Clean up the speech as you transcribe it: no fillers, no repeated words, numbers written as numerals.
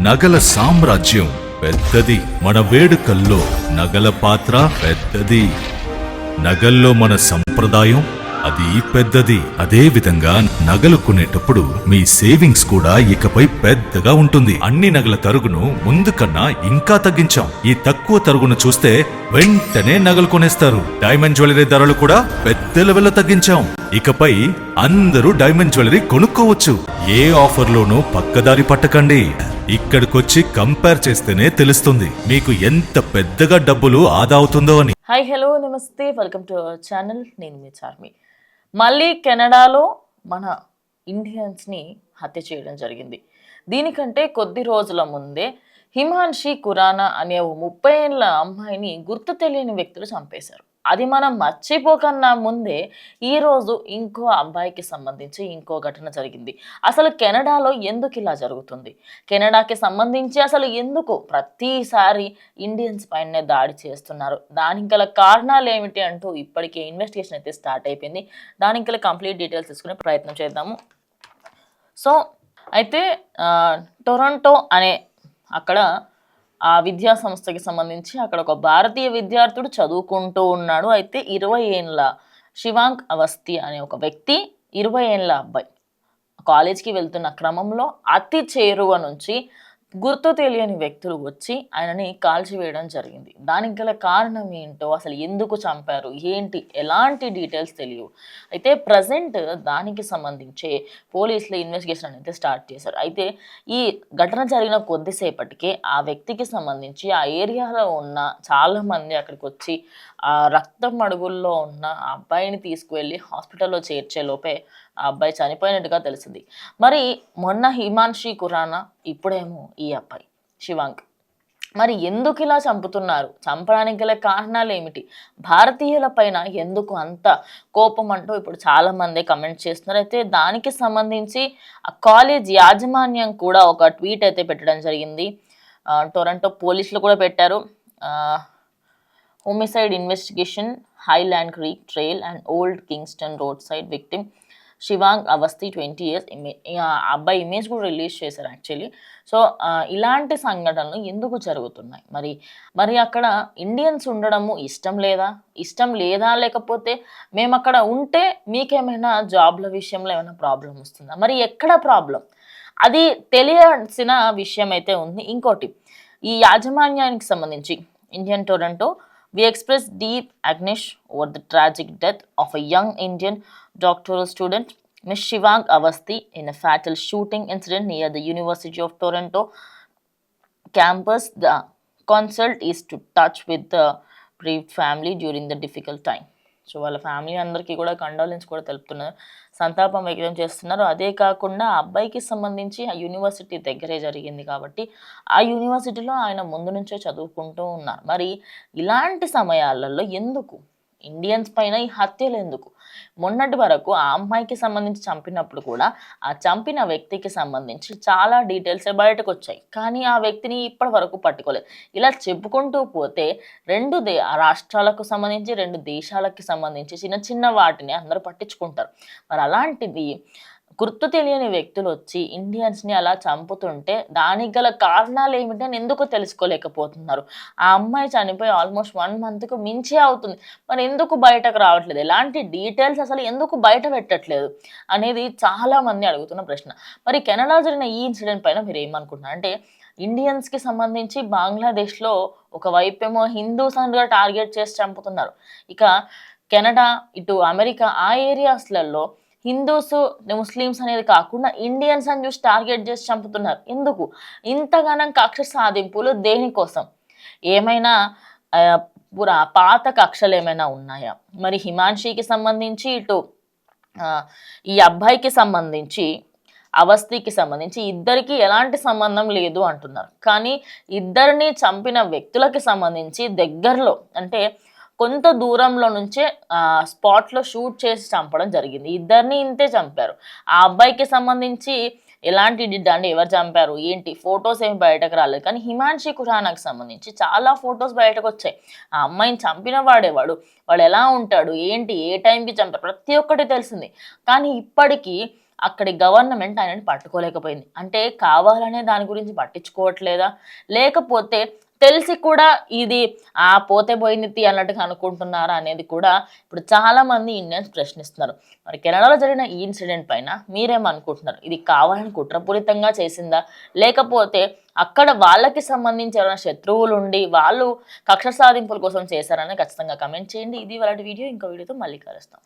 నగల సామ్రాజ్యం పెద్దది. మన వేడుకల్లో నగల పాత్ర పెద్దది. నగల్లో మన సంప్రదాయం అది పెద్దది. అదే విధంగా నగలు కొనేటప్పుడు మీ సేవింగ్స్ కూడా ఇకపై పెద్దగా ఉంటుంది. అన్ని నగల తరుగును ముందు కన్నా ఇంకా తగ్గించాం. ఈ తక్కువ తరుగును చూస్తే వెంటనే నగలు కొనేస్తారు. డైమండ్ జ్యువెలరీ ధరలు కూడా పెద్ద లెవెల్లో తగ్గించాం. ఇకపై అందరూ డైమండ్ జ్యువెలరీ కొనుక్కోవచ్చు. ఏ ఆఫర్లోనూ పక్కదారి పట్టకండి. ఇక్కడికొచ్చి కంపేర్ చేస్తేనే తెలుస్తుంది మీకు ఎంత పెద్దగా డబ్బులు ఆదా అవుతుందో అని. హాయ్ హలో నమస్తే, వెల్కమ్ టు అవర్ ఛానల్. నేను మీ చార్మి. మళ్ళీ కెనడాలో మన ఇండియన్స్ని హత్య చేయడం జరిగింది. దీనికంటే కొద్ది రోజుల ముందే హిమాన్షి ఖురానా అనే 30 ఏళ్ల అమ్మాయిని గుర్తు తెలియని వ్యక్తులు చంపేశారు. అది మనం మర్చిపోకన్నా ముందే ఈరోజు ఇంకో అబ్బాయికి సంబంధించి ఇంకో ఘటన జరిగింది. అసలు కెనడాలో ఎందుకు ఇలా జరుగుతుంది? కెనడాకి సంబంధించి అసలు ఎందుకు ప్రతిసారి ఇండియన్స్ పైనే దాడి చేస్తున్నారు? దానికి గల కారణాలు ఏమిటి అంటూ ఇప్పటికే ఇన్వెస్టిగేషన్ అయితే స్టార్ట్ అయిపోయింది. దానికి గల కంప్లీట్ డీటెయిల్స్ తీసుకునే ప్రయత్నం చేద్దాము. సో అయితే టొరంటో అనే అక్కడ ఆ విద్యా సంస్థకి సంబంధించి అక్కడ ఒక భారతీయ విద్యార్థుడు చదువుకుంటూ ఉన్నాడు. అయితే 20 ఏళ్ళ శివాంక్ అవస్థి అనే ఒక వ్యక్తి, 20 ఏళ్ళ అబ్బాయి కాలేజ్కి వెళ్తున్న క్రమంలో అతి చేరువ నుంచి గుర్తు తెలియని వ్యక్తులు వచ్చి ఆయనని కాల్చివేయడం జరిగింది. దానికి గల కారణం ఏంటో, అసలు ఎందుకు చంపారు, ఏంటి, ఎలాంటి డీటెయిల్స్ తెలియవు. అయితే ప్రజెంట్ దానికి సంబంధించి పోలీసులు ఇన్వెస్టిగేషన్ అనేది స్టార్ట్ చేశారు. అయితే ఈ ఘటన జరిగిన కొద్దిసేపటికే ఆ వ్యక్తికి సంబంధించి ఆ ఏరియాలో ఉన్న చాలామంది అక్కడికి వచ్చి ఆ రక్తం అడుగుల్లో ఉన్న ఆ అబ్బాయిని తీసుకువెళ్ళి హాస్పిటల్లో చేర్చే లోపే ఆ అబ్బాయి చనిపోయినట్టుగా తెలిసింది. మరి మొన్న హిమాన్షి ఖురానా, ఇప్పుడేమో ఈ అబ్బాయి శివాంక్. మరి ఎందుకు ఇలా చంపుతున్నారు? చంపడానికి గల కారణాలు ఏమిటి? భారతీయుల పైన ఎందుకు అంత కోపం అంటూ ఇప్పుడు చాలా మంది కమెంట్ చేస్తున్నారు. అయితే దానికి సంబంధించి ఆ కాలేజ్ యాజమాన్యం కూడా ఒక ట్వీట్ అయితే పెట్టడం జరిగింది. టొరంటో పోలీసులు కూడా పెట్టారు. Homicide investigation, Highland Creek Trail and Old Kingston Road side victim Shivank Awasthi 20 years. అబ్బాయి ఇమేజ్ కూడా రిలీజ్ చేశారు యాక్చువల్లీ. సో ఇలాంటి సంఘటనలు ఎందుకు జరుగుతున్నాయి? మరి అక్కడ ఇండియన్స్ ఉండడము ఇష్టం లేదా లేకపోతే మేము అక్కడ ఉంటే మీకేమైనా జాబ్ల విషయంలో ఏమైనా ప్రాబ్లం వస్తుందా? మరి ఎక్కడ ప్రాబ్లం అది తెలియాల్సిన విషయం అయితే ఉంది. ఇంకోటి, ఈ యాజమాన్యానికి సంబంధించి Indian Toronto, we express deep anguish over the tragic death of a young Indian doctoral student, Ms. Shivank Avasthi, in a fatal shooting incident near the University of Toronto campus. The consult is to touch with the bereaved family during the difficult time. So వాళ్ళ family అందరికీ కూడా condolence కూడా తెలుపుతున్నారు, సంతాపం వ్యక్తం చేస్తున్నారు. అదే కాకుండా ఆ అబ్బాయికి సంబంధించి ఆ యూనివర్సిటీ దగ్గరే జరిగింది కాబట్టి ఆ యూనివర్సిటీలో ఆయన ముందు నుంచే చదువుకుంటూ ఉన్నారు. మరి ఇలాంటి సమయాలలో ఎందుకు ఇండియన్స్ పైన ఈ హత్యలు ఎందుకు? మొన్నటి వరకు ఆ అమ్మాయికి సంబంధించి చంపినప్పుడు కూడా ఆ చంపిన వ్యక్తికి సంబంధించి చాలా డీటెయిల్స్ బయటకు వచ్చాయి, కానీ ఆ వ్యక్తిని ఇప్పటి వరకు పట్టుకోలేదు. ఇలా చెప్పుకుంటూ పోతే రాష్ట్రాలకు సంబంధించి 2 దేశాలకు సంబంధించి చిన్న చిన్న వాటిని అందరూ పట్టించుకుంటారు. మరి అలాంటిది గుర్తు తెలియని వ్యక్తులు వచ్చి ఇండియన్స్ని అలా చంపుతుంటే దానికి గల కారణాలు ఏమిటని ఎందుకు తెలుసుకోలేకపోతున్నారు? ఆ అమ్మాయి చనిపోయి ఆల్మోస్ట్ 1 monthకు మించే అవుతుంది. మరి ఎందుకు బయటకు రావట్లేదు? ఎలాంటి డీటెయిల్స్ అసలు ఎందుకు బయట పెట్టట్లేదు అనేది చాలా మంది అడుగుతున్న ప్రశ్న. మరి కెనడా జరిగిన ఈ ఇన్సిడెంట్ పైన మీరు ఏమనుకుంటున్నారు? అంటే ఇండియన్స్కి సంబంధించి బంగ్లాదేశ్లో ఒకవైపేమో హిందూస్ అనగా టార్గెట్ చేసి చంపుతున్నారు. ఇక కెనడా, ఇటు అమెరికా ఆ ఏరియాస్లలో హిందూస్, ముస్లిమ్స్ అనేది కాకుండా ఇండియన్స్ అని చూసి టార్గెట్ చేసి చంపుతున్నారు. ఎందుకు ఇంతగానం కక్ష సాధింపులు? దేనికోసం? ఏమైనా పాత కక్షలు ఏమైనా ఉన్నాయా? మరి హిమాన్షికి సంబంధించి, ఇటు ఈ అబ్బాయికి సంబంధించి, అవస్థికి సంబంధించి ఇద్దరికి ఎలాంటి సంబంధం లేదు అంటున్నారు. కానీ ఇద్దరిని చంపిన వ్యక్తులకి సంబంధించి దగ్గరలో, అంటే కొంత దూరంలో నుంచే స్పాట్లో షూట్ చేసి చంపడం జరిగింది. ఇద్దరిని ఇంతే చంపారు. ఆ అబ్బాయికి సంబంధించి ఎలాంటి అంటే ఎవరు చంపారు ఏంటి ఫొటోస్ ఏమి బయటకు రాలేదు. కానీ హిమాన్షి ఖురానాకి సంబంధించి చాలా ఫొటోస్ బయటకు వచ్చాయి. ఆ అమ్మాయిని చంపిన వాడు ఎలా ఉంటాడు ఏంటి, ఏ టైంకి చంపారు, ప్రతి ఒక్కటి తెలిసింది. కానీ ఇప్పటికీ అక్కడి గవర్నమెంట్ ఆయనని పట్టుకోలేకపోయింది. అంటే కావాలనే దాని గురించి పట్టించుకోవట్లేదా? లేకపోతే తెలిసి కూడా ఇది పోతే పోయింది తీ అన్నట్టుగా అనుకుంటున్నారా అనేది కూడా ఇప్పుడు చాలా మంది ఇండియన్స్ ప్రశ్నిస్తున్నారు. మరి కెనడాలో జరిగిన ఈ ఇన్సిడెంట్ పైన మీరేమనుకుంటున్నారు? ఇది కావాలని కుట్రపూరితంగా చేసిందా? లేకపోతే అక్కడ వాళ్ళకి సంబంధించి ఎవరైనా శత్రువులుండి వాళ్ళు కక్ష సాధింపుల కోసం చేశారని ఖచ్చితంగా కమెంట్ చేయండి. ఇది ఇవాల్టి వీడియో. ఇంకో వీడియోతో మళ్ళీ కలుస్తాం.